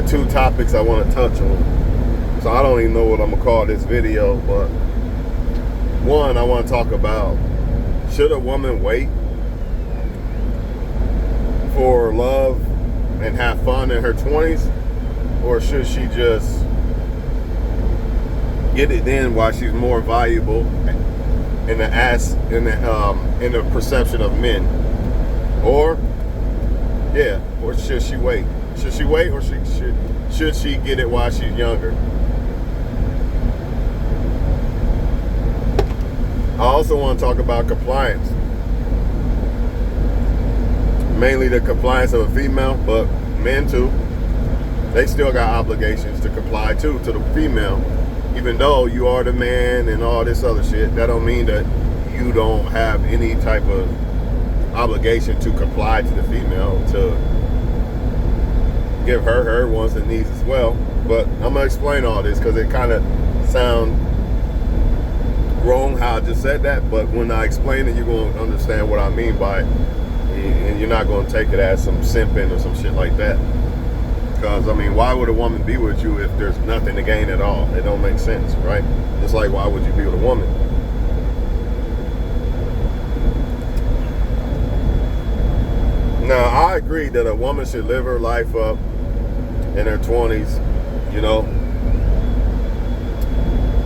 got two topics I want to touch on. So I don't even know what I'm going to call this video, but one, I want to talk about, should a woman wait for love and have fun in her 20s, or should she just get it then while she's more valuable in the perception of men? Or should she wait? Should she wait, or should she get it while she's younger? I also want to talk about compliance. Mainly the compliance of a female, but men too. They still got obligations to comply too to the female. Even though you are the man and all this other shit, that don't mean that you don't have any type of obligation to comply to the female, to give her wants and needs as well. But I'm gonna explain all this because it kind of sound wrong how I just said that, but when I explain it, you're going to understand what I mean by it, and you're not going to take it as some simping or some shit like that. Because, I mean, why would a woman be with you if there's nothing to gain at all? It don't make sense, right? Just like, why would you be with a woman? Now, I agree that a woman should live her life up in her 20s, you know,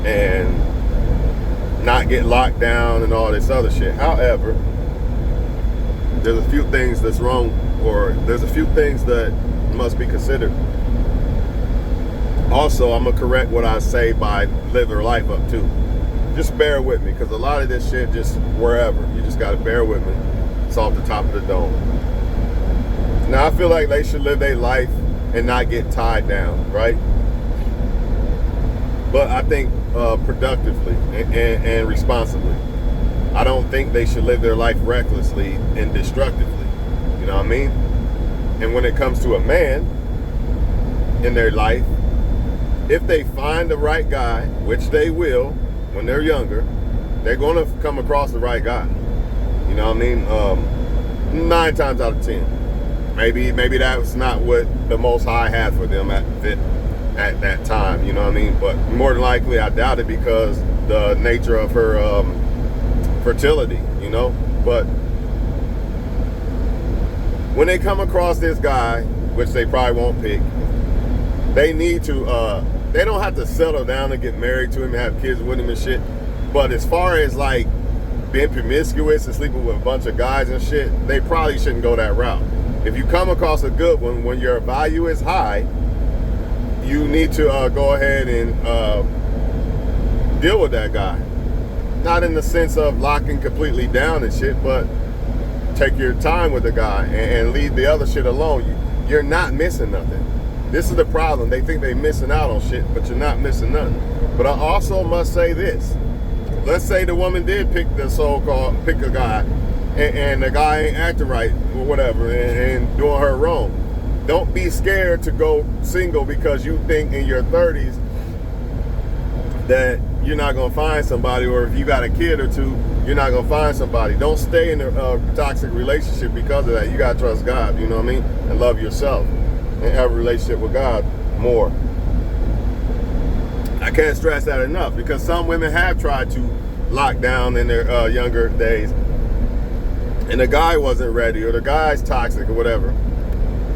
and not get locked down and all this other shit. However, there's a few things that's wrong, or there's a few things that must be considered. Also, I'm gonna correct what I say by live her life up too. Just bear with me, because a lot of this shit just wherever. You just gotta bear with me. It's off the top of the dome. Now, I feel like they should live their life and not get tied down, right? But I think productively and responsibly. I don't think they should live their life recklessly and destructively. You know what I mean? And when it comes to a man in their life, if they find the right guy, which they will when they're younger, they're going to come across the right guy. You know what I mean? 9 times out of 10. Maybe that's not what the Most High had for them at that time, you know what I mean? But more than likely, I doubt it, because the nature of her fertility, you know? But when they come across this guy, which they probably won't pick, they need to, they don't have to settle down and get married to him and have kids with him and shit. But as far as like being promiscuous and sleeping with a bunch of guys and shit, they probably shouldn't go that route. If you come across a good one, when your value is high, you need to go ahead and deal with that guy. Not in the sense of locking completely down and shit, but take your time with the guy and leave the other shit alone. You're not missing nothing. This is the problem. They think they're missing out on shit, but you're not missing nothing. But I also must say this. Let's say the woman did pick a guy, and the guy ain't acting right or whatever, and doing her wrong. Don't be scared to go single because you think in your 30s that you're not going to find somebody, or if you got a kid or two, you're not going to find somebody. Don't stay in a toxic relationship because of that. You got to trust God, you know what I mean? And love yourself and have a relationship with God more. I can't stress that enough, because some women have tried to lock down in their younger days, and the guy wasn't ready, or the guy's toxic or whatever.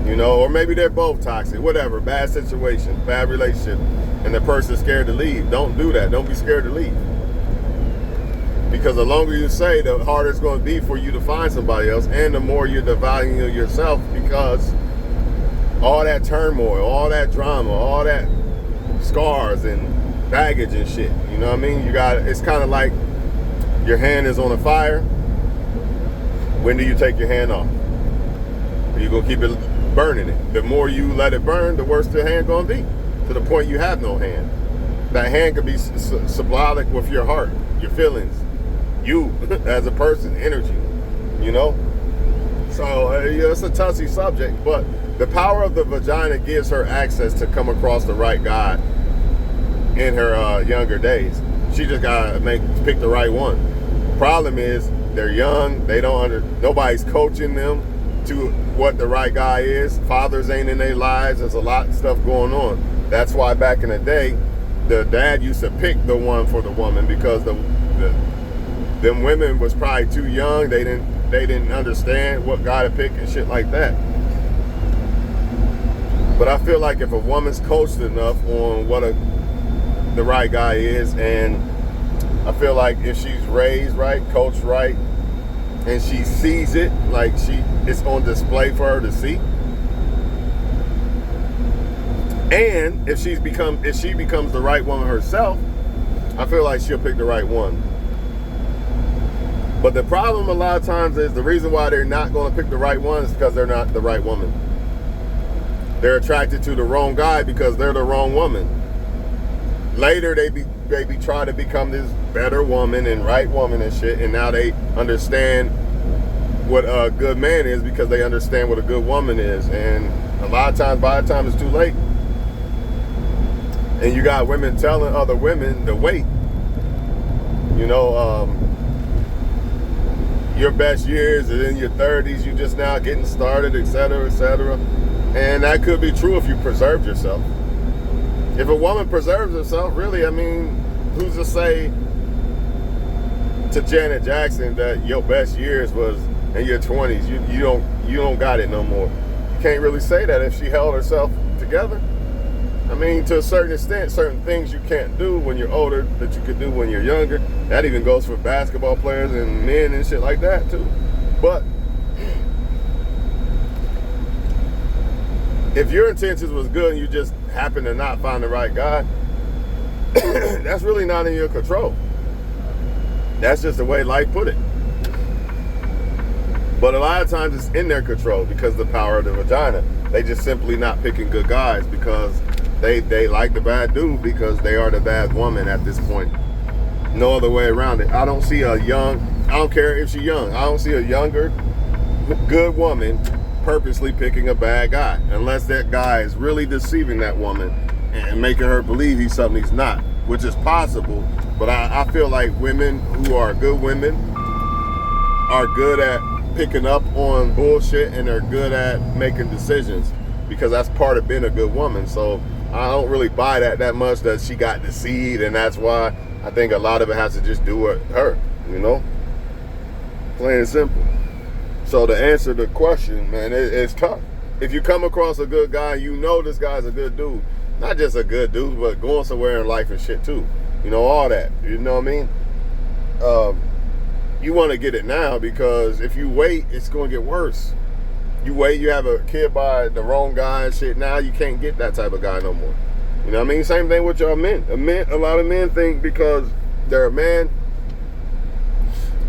You know, or maybe they're both toxic, whatever, bad situation, bad relationship, and the person's scared to leave. Don't do that. Don't be scared to leave. Because the longer you stay, the harder it's going to be for you to find somebody else, and the more you're devaluing yourself, because all that turmoil, all that drama, all that scars and baggage and shit, you know what I mean? It's kind of like your hand is on a fire. When do you take your hand off? Are you going to keep it burning it? The more you let it burn, the worse the hand gonna be, to the point you have no hand. That hand could be symbolic with your heart, your feelings, you as a person, energy, you know? So it's a touchy subject, but the power of the vagina gives her access to come across the right guy in her younger days. She just gotta pick the right one. Problem is, they're young, nobody's coaching them. to what the right guy is. Fathers ain't in their lives. There's a lot of stuff going on. That's why back in the day, the dad used to pick the one for the woman, because them women was probably too young. They didn't understand what guy to pick and shit like that. But I feel like if a woman's coached enough on what the right guy is, and I feel like if she's raised right, coached right, and she sees it, like it's on display for her to see. And if she becomes the right woman herself, I feel like she'll pick the right one. But the problem a lot of times is the reason why they're not going to pick the right one is because they're not the right woman. They're attracted to the wrong guy because they're the wrong woman. Later they try to become this better woman and right woman and shit, and now they understand what a good man is because they understand what a good woman is. And a lot of times, by the time it's too late, and you got women telling other women to wait. You know, your best years are in your 30s, you just now getting started, etc., etc. And that could be true if you preserved yourself. If a woman preserves herself, really, I mean, who's to say to Janet Jackson that your best years was in your 20s? You don't got it no more. You can't really say that if she held herself together. I mean, to a certain extent, certain things you can't do when you're older that you could do when you're younger. That even goes for basketball players and men and shit like that too. But if your intentions was good and you just happen to not find the right guy, that's really not in your control. That's just the way life put it. But a lot of times it's in their control because of the power of the vagina. They just simply not picking good guys because they like the bad dude because they are the bad woman at this point. No other way around it. I don't care if she's young, I don't see a younger, good woman purposely picking a bad guy unless that guy is really deceiving that woman and making her believe he's something he's not, which is possible. But I feel like women who are good women are good at picking up on bullshit and they're good at making decisions because that's part of being a good woman. So I don't really buy that much that she got deceived, and that's why I think a lot of it has to just do with her, you know? Plain and simple. So to answer the question, man, it's tough. If you come across a good guy, you know this guy's a good dude. Not just a good dude, but going somewhere in life and shit too. You know, all that. You know what I mean? You want to get it now because if you wait, it's going to get worse. You wait, you have a kid by the wrong guy and shit, now you can't get that type of guy no more. You know what I mean? Same thing with y'all men. A lot of men think because they're a man,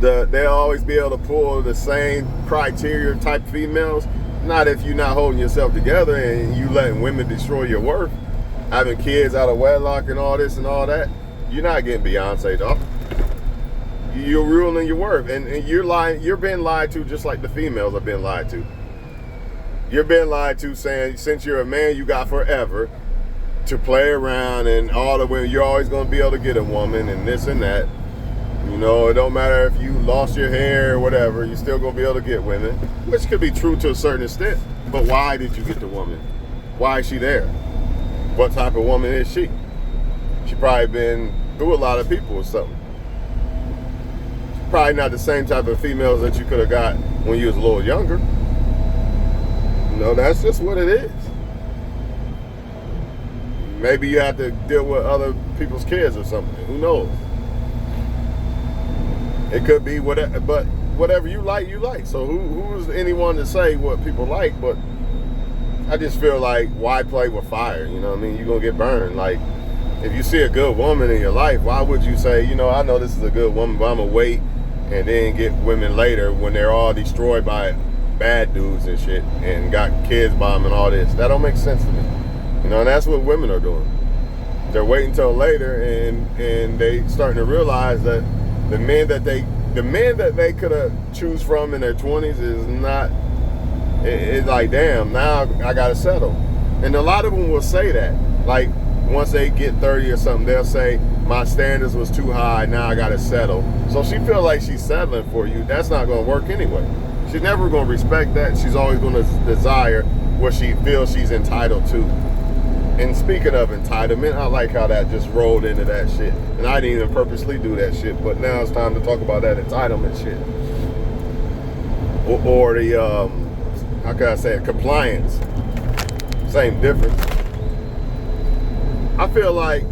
they'll always be able to pull the same criteria type females. Not if you're not holding yourself together and you letting women destroy your worth, having kids out of wedlock and all this and all that. You're not getting Beyonce, dog. You're ruining your worth, and you're lying. You're being lied to just like the females are being lied to. You're being lied to saying since you're a man, you got forever to play around and all the women. You're always going to be able to get a woman and this and that. You know, it don't matter if you lost your hair or whatever, you're still going to be able to get women, which could be true to a certain extent. But why did you get the woman? Why is she there? What type of woman is she? She probably been through a lot of people or something. She's probably not the same type of females that you could have got when you was a little younger. You know, that's just what it is. Maybe you have to deal with other people's kids or something. Who knows? It could be whatever, but whatever you like, you like. So who's anyone to say what people like? But I just feel like, why play with fire? You know what I mean? You're going to get burned. Like, if you see a good woman in your life, why would you say, you know, I know this is a good woman, but I'm going to wait and then get women later when they're all destroyed by bad dudes and shit and got kids by them and all this? That don't make sense to me. You know, and that's what women are doing. They're waiting until later and they starting to realize that the men that they could have choose from in their 20s is not, it's like, damn, now I gotta settle. And a lot of them will say that. Like, once they get 30 or something, they'll say, my standards was too high, now I gotta settle. So she feel like she's settling for you. That's not gonna work anyway. She's never going to respect that. She's always going to desire what she feels she's entitled to. And speaking of entitlement, I like how that just rolled into that shit. And I didn't even purposely do that shit, but now it's time to talk about that entitlement shit. Or the, how can I say it, compliance. Same difference. I feel like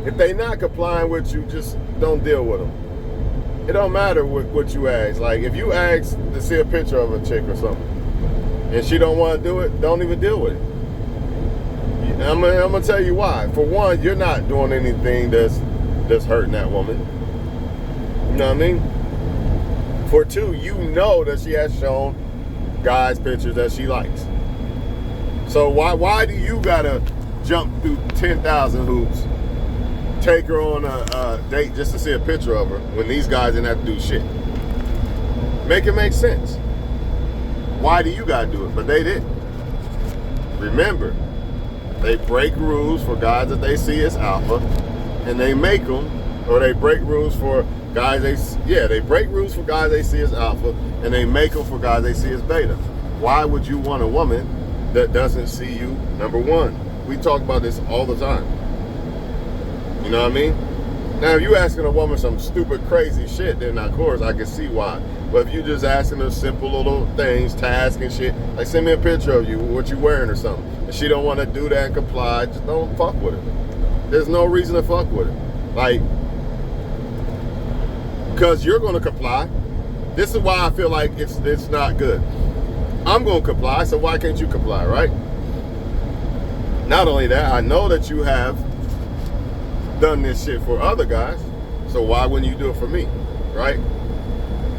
if they not complying with you, just don't deal with them. It don't matter what you ask. Like, if you ask to see a picture of a chick or something, and she don't want to do it, don't even deal with it. I'm gonna tell you why. For one, you're not doing anything that's hurting that woman. You know what I mean? For two, you know that she has shown guys pictures that she likes. So why do you gotta jump through 10,000 hoops, take her on a date just to see a picture of her when these guys didn't have to do shit? Make it make sense. Why do you gotta do it? But they didn't. Remember, they break rules for guys that they see as alpha, and they make them, or they break rules for guys they break rules for guys they see as alpha, and they make them for guys they see as beta. Why would you want a woman that doesn't see you, number one? We talk about this all the time. You know what I mean? Now, if you asking a woman some stupid, crazy shit, then of course I can see why. But if you just asking her simple little things, tasks and shit, like send me a picture of you, what you wearing or something, and she don't want to do that and comply, just don't fuck with her. There's no reason to fuck with her. Like, because you're going to comply. This is why I feel like it's not good. I'm going to comply, so why can't you comply, right? Not only that, I know that you have done this shit for other guys, so why wouldn't you do it for me, right?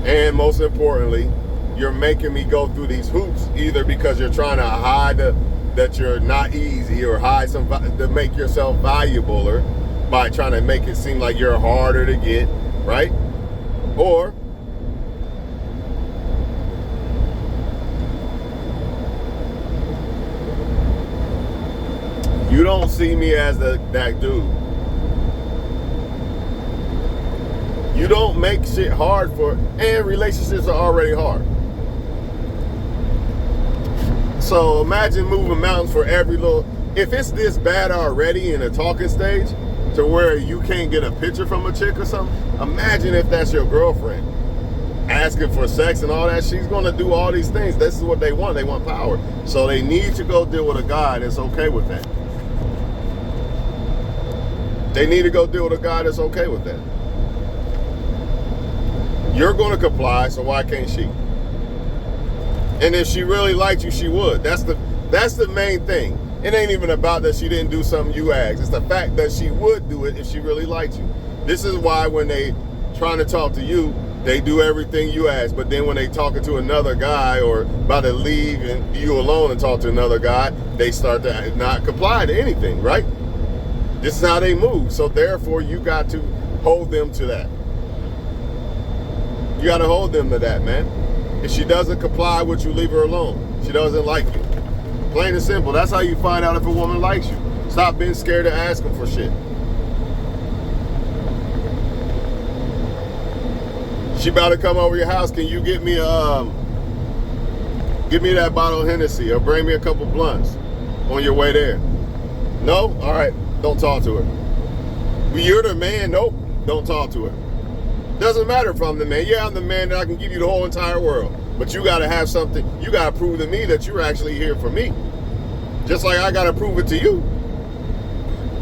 And most importantly, you're making me go through these hoops either because you're trying to hide that you're not easy, or hide to make yourself valuable, or by trying to make it seem like you're harder to get, right? Or you don't see me as that dude. You don't make shit hard and relationships are already hard. So imagine moving mountains for every little, if it's this bad already in a talking stage to where you can't get a picture from a chick or something, imagine if that's your girlfriend asking for sex and all that. She's gonna do all these things. This is what they want. They want power. So they need to go deal with a guy that's okay with that. They need to go deal with a guy that's okay with that. You're going to comply, so why can't she? And if she really liked you, she would. That's the main thing. It ain't even about that she didn't do something you asked. It's the fact that she would do it if she really liked you. This is why when they trying to talk to you, they do everything you ask. But then when they talking to another guy or about to leave and you alone and talk to another guy, they start to not comply to anything, right? This is how they move. So therefore, you got to hold them to that. You got to hold them to that, man. If she doesn't comply with you, leave her alone. She doesn't like you. Plain and simple. That's how you find out if a woman likes you. Stop being scared to ask them for shit. She about to come over your house. Can you get me give me that bottle of Hennessy or bring me a couple blunts on your way there? No? All right. Don't talk to her. You're the man. Nope. Don't talk to her. Doesn't matter if I'm the man. Yeah, I'm the man that I can give you the whole entire world. But you got to have something. You got to prove to me that you're actually here for me. Just like I got to prove it to you.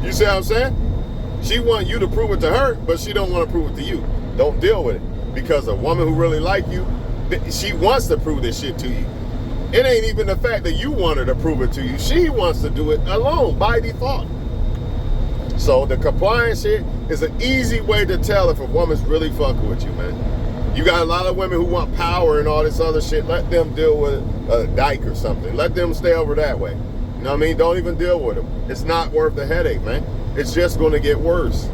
You see what I'm saying? She want you to prove it to her, but she don't want to prove it to you. Don't deal with it. Because a woman who really like you, she wants to prove this shit to you. It ain't even the fact that you want her to prove it to you. She wants to do it alone, by default. So the compliance shit is an easy way to tell if a woman's really fucking with you, man. You got a lot of women who want power and all this other shit. Let them deal with a dyke or something. Let them stay over that way. You know what I mean? Don't even deal with them. It's not worth the headache, man. It's just going to get worse.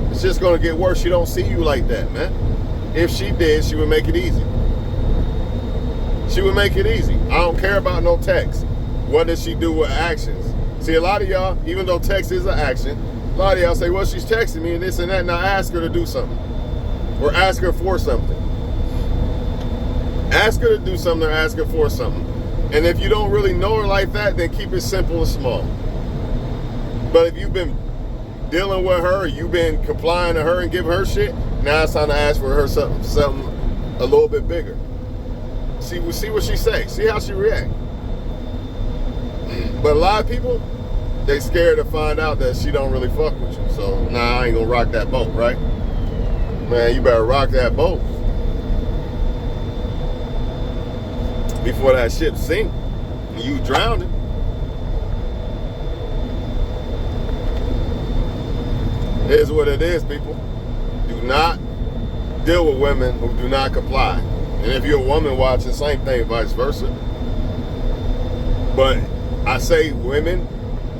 It's just going to get worse. She don't see you like that, man. If she did, she would make it easy. She would make it easy. I don't care about no text. What does she do with actions? See, a lot of y'all, even though text is an action, a lot of y'all say, well, she's texting me and this and that, and I ask her to do something. Or ask her for something. Ask her to do something or ask her for something. And if you don't really know her like that, then keep it simple and small. But if you've been dealing with her, you've been complying to her and giving her shit, now it's time to ask for her something a little bit bigger. See what she say. See how she react. But a lot of people, they scared to find out that she don't really fuck with you. So, I ain't gonna rock that boat, right? Man, you better rock that boat before that ship sink and you drowning. It is what it is, people. Do not deal with women who do not comply. And if you're a woman watching, same thing, vice versa. But I say women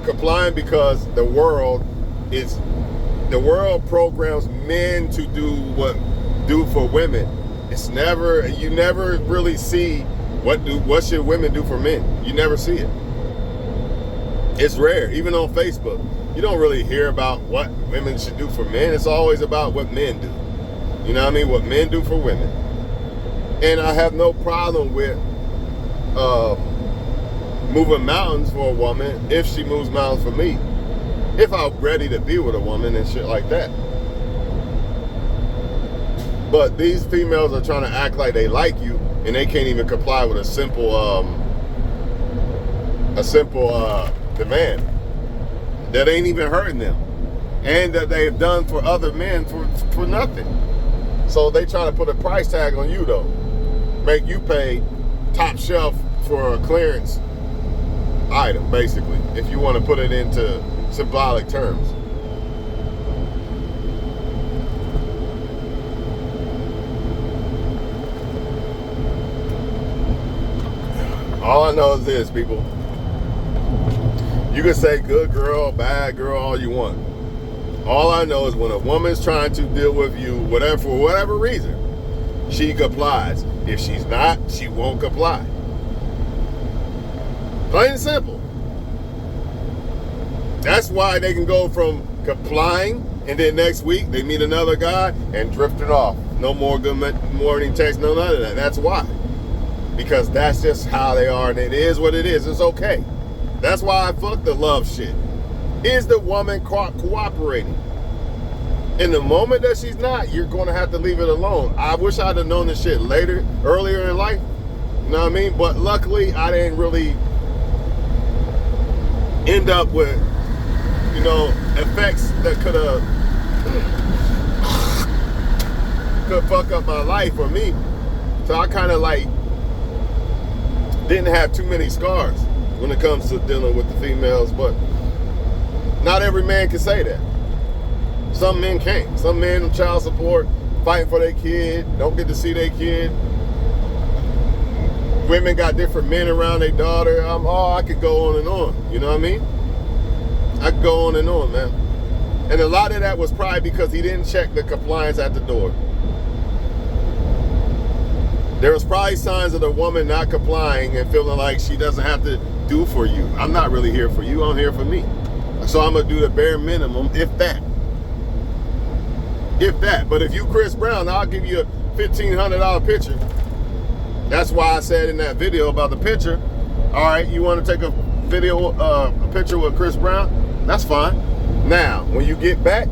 complying because the world programs men to do for women. You never really see what should women do for men. You never see it. It's rare. Even on Facebook, you don't really hear about what women should do for men. It's always about what men do. You know what I mean? What men do for women. And I have no problem with moving mountains for a woman if she moves mountains for me. If I'm ready to be with a woman and shit like that. But these females are trying to act like they like you and they can't even comply with a simple demand that ain't even hurting them and that they've done for other men for nothing. So they trying to put a price tag on you though. Make you pay top shelf for a clearance item, basically, if you want to put it into symbolic terms. All I know is this, people. You can say good girl, bad girl, all you want. All I know is when a woman's trying to deal with you, for whatever reason, she complies. If she's not, she won't comply. Plain and simple. That's why they can go from complying and then next week they meet another guy and drifting off. No more good morning text, no none of that. That's why. Because that's just how they are and it is what it is. It's okay. That's why I fuck the love shit. Is the woman cooperating? In the moment that she's not, you're going to have to leave it alone. I wish I'd have known this shit earlier in life. You know what I mean? But luckily, I didn't really end up with, effects that could fuck up my life or me. So I kind of didn't have too many scars when it comes to dealing with the females. But not every man can say that. Some men can't. Some men on child support, fighting for their kid, don't get to see their kid. Women got different men around their daughter. I could go on and on. You know what I mean? I could go on and on, man. And a lot of that was probably because he didn't check the compliance at the door. There was probably signs of the woman not complying and feeling like she doesn't have to do for you. I'm not really here for you. I'm here for me. So I'm going to do the bare minimum, if that. If that. But if you Chris Brown, I'll give you a $1,500 picture. That's why I said in that video about the picture, all right, you want to take a picture with Chris Brown? That's fine. Now, when you get back,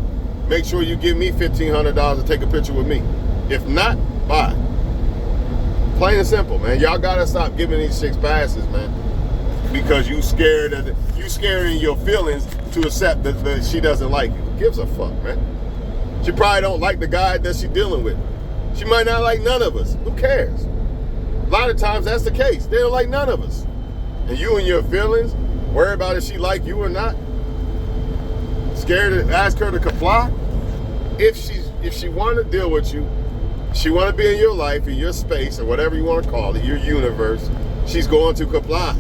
make sure you give me $1,500 to take a picture with me. If not, bye. Plain and simple, man. Y'all got to stop giving these chicks passes, man. Because you scared in your feelings to accept that she doesn't like you. Who gives a fuck, man? She probably don't like the guy that she's dealing with. She might not like none of us. Who cares? A lot of times that's the case. They don't like none of us. And you and your feelings, worry about if she like you or not. Scared to ask her to comply. If she want to deal with you, she want to be in your life, in your space, or whatever you want to call it, your universe, she's going to comply.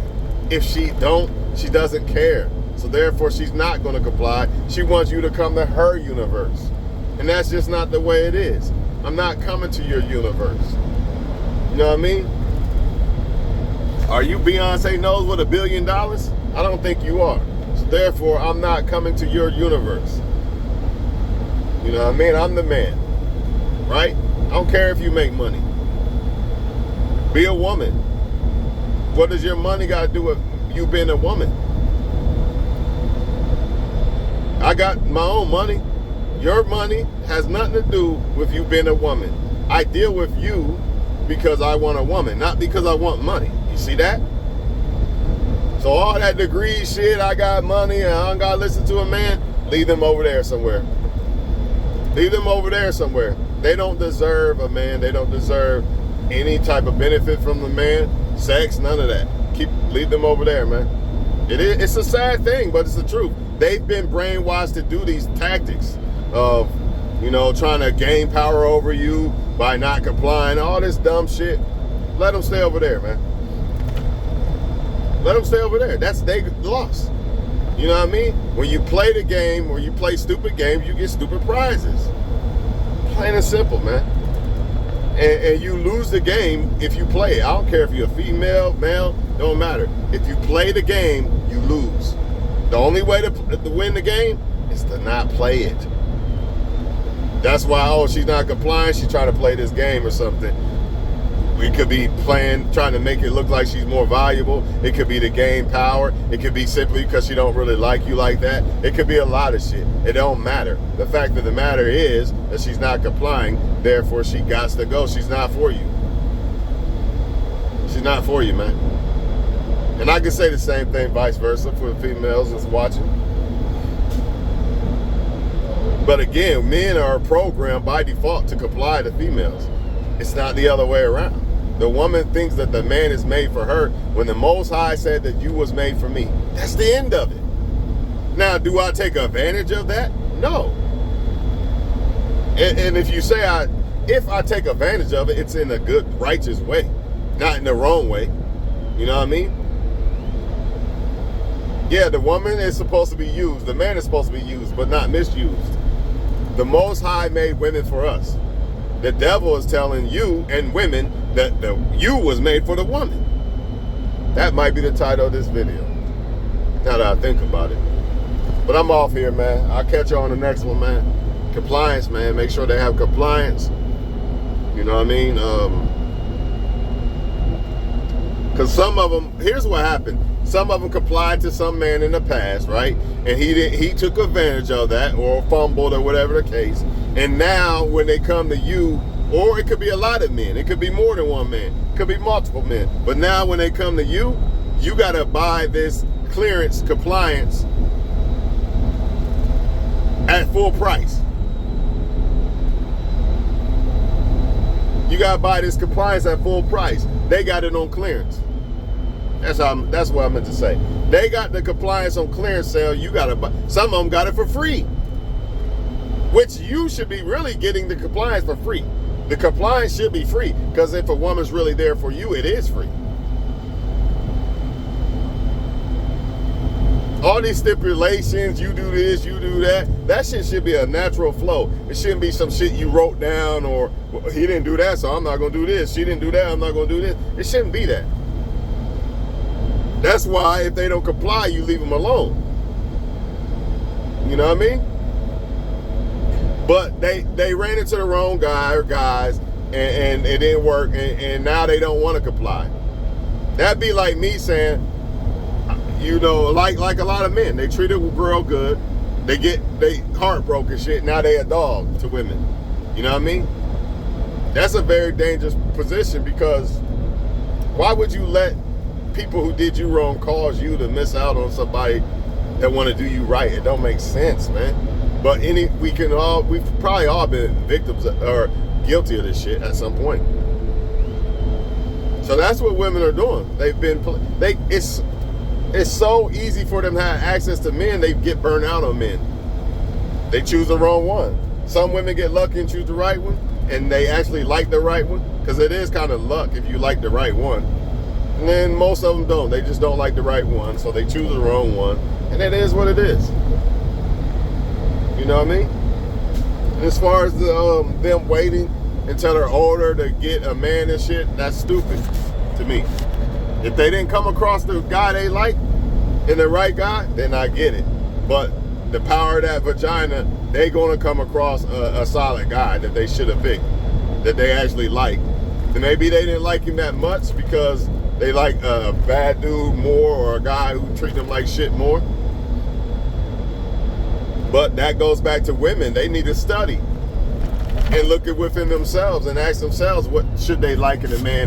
If she don't, she doesn't care. So therefore, she's not going to comply. She wants you to come to her universe. And that's just not the way it is. I'm not coming to your universe. You know what I mean? Are you Beyonce Knowles with $1 billion? I don't think you are. So therefore, I'm not coming to your universe. You know what I mean? I'm the man. Right? I don't care if you make money. Be a woman. What does your money got to do with you being a woman? I got my own money. Your money has nothing to do with you being a woman. I deal with you because I want a woman, not because I want money. You see that? So all that degree shit, I got money and I don't got to listen to a man, leave them over there somewhere. Leave them over there somewhere. They don't deserve a man. They don't deserve any type of benefit from the man. Sex, none of that. Leave them over there, man. It's a sad thing, but it's the truth. They've been brainwashed to do these tactics of, trying to gain power over you by not complying, all this dumb shit. Let them stay over there, man. Let them stay over there. That's they lost. You know what I mean? When you play the game or you play stupid games, you get stupid prizes. Plain and simple, man. And you lose the game if you play it. I don't care if you're a female, male, don't matter. If you play the game, you lose. The only way to win the game is to not play it. That's why, she's not complying, she's trying to play this game or something. We could be trying to make it look like she's more valuable. It could be to gain power. It could be simply because she don't really like you like that. It could be a lot of shit. It don't matter. The fact of the matter is that she's not complying, therefore she got to go. She's not for you. She's not for you, man. And I can say the same thing vice versa for the females that's watching. But again, men are programmed by default to comply to females. It's not the other way around. The woman thinks that the man is made for her when the Most High said that you was made for me. That's the end of it. Now, do I take advantage of that? No. And if you say if I take advantage of it, it's in a good, righteous way, not in the wrong way. You know what I mean? Yeah, the woman is supposed to be used. The man is supposed to be used, but not misused. The Most High made women for us. The devil is telling you and women that the you was made for the woman. That might be the title of this video, now that I think about it. But I'm off here, man. I'll catch you on the next one, man. Compliance, man. Make sure they have compliance. You know what I mean? Because some of them, here's what happened. Some of them complied to some man in the past, right? And he took advantage of that or fumbled or whatever the case. And now when they come to you, or it could be a lot of men, it could be more than one man, it could be multiple men. But now when they come to you, you got to buy this clearance compliance at full price. You got to buy this compliance at full price. They got it on clearance. That's what I meant to say. They got the compliance on clearance sale. You got to buy. Some of them got it for free, which you should be really getting the compliance for free. The compliance should be free, because if a woman's really there for you, it is free. All these stipulations, you do this, you do that, that shit should be a natural flow. It shouldn't be some shit you wrote down, or well, he didn't do that, so I'm not going to do this. She didn't do that, I'm not going to do this. It shouldn't be that. That's why if they don't comply, you leave them alone. You know what I mean? But they ran into the wrong guy or guys, and it didn't work, and now they don't want to comply. That'd be like me saying, like a lot of men, they treat a girl good, they heartbroken shit, now they a dog to women. You know what I mean? That's a very dangerous position, because why would you let people who did you wrong cause you to miss out on somebody that want to do you right? It don't make sense, man. But we've probably all been victims or guilty of this shit at some point. So that's what women are doing. It's so easy for them to have access to men, they get burned out on men. They choose the wrong one. Some women get lucky and choose the right one, and they actually like the right one, because it is kind of luck if you like the right one. And then most of them don't. They just don't like the right one, so they choose the wrong one, and it is what it is. You know what I mean? And as far as them waiting until they're older to get a man and shit, that's stupid to me. If they didn't come across the guy they like and the right guy, then I get it. But the power of that vagina, they gonna come across a solid guy that they should have picked, that they actually like, maybe they didn't like him that much because they like a bad dude more, or a guy who treat them like shit more. But that goes back to women. They need to study and look at within themselves and ask themselves, what should they like in a man?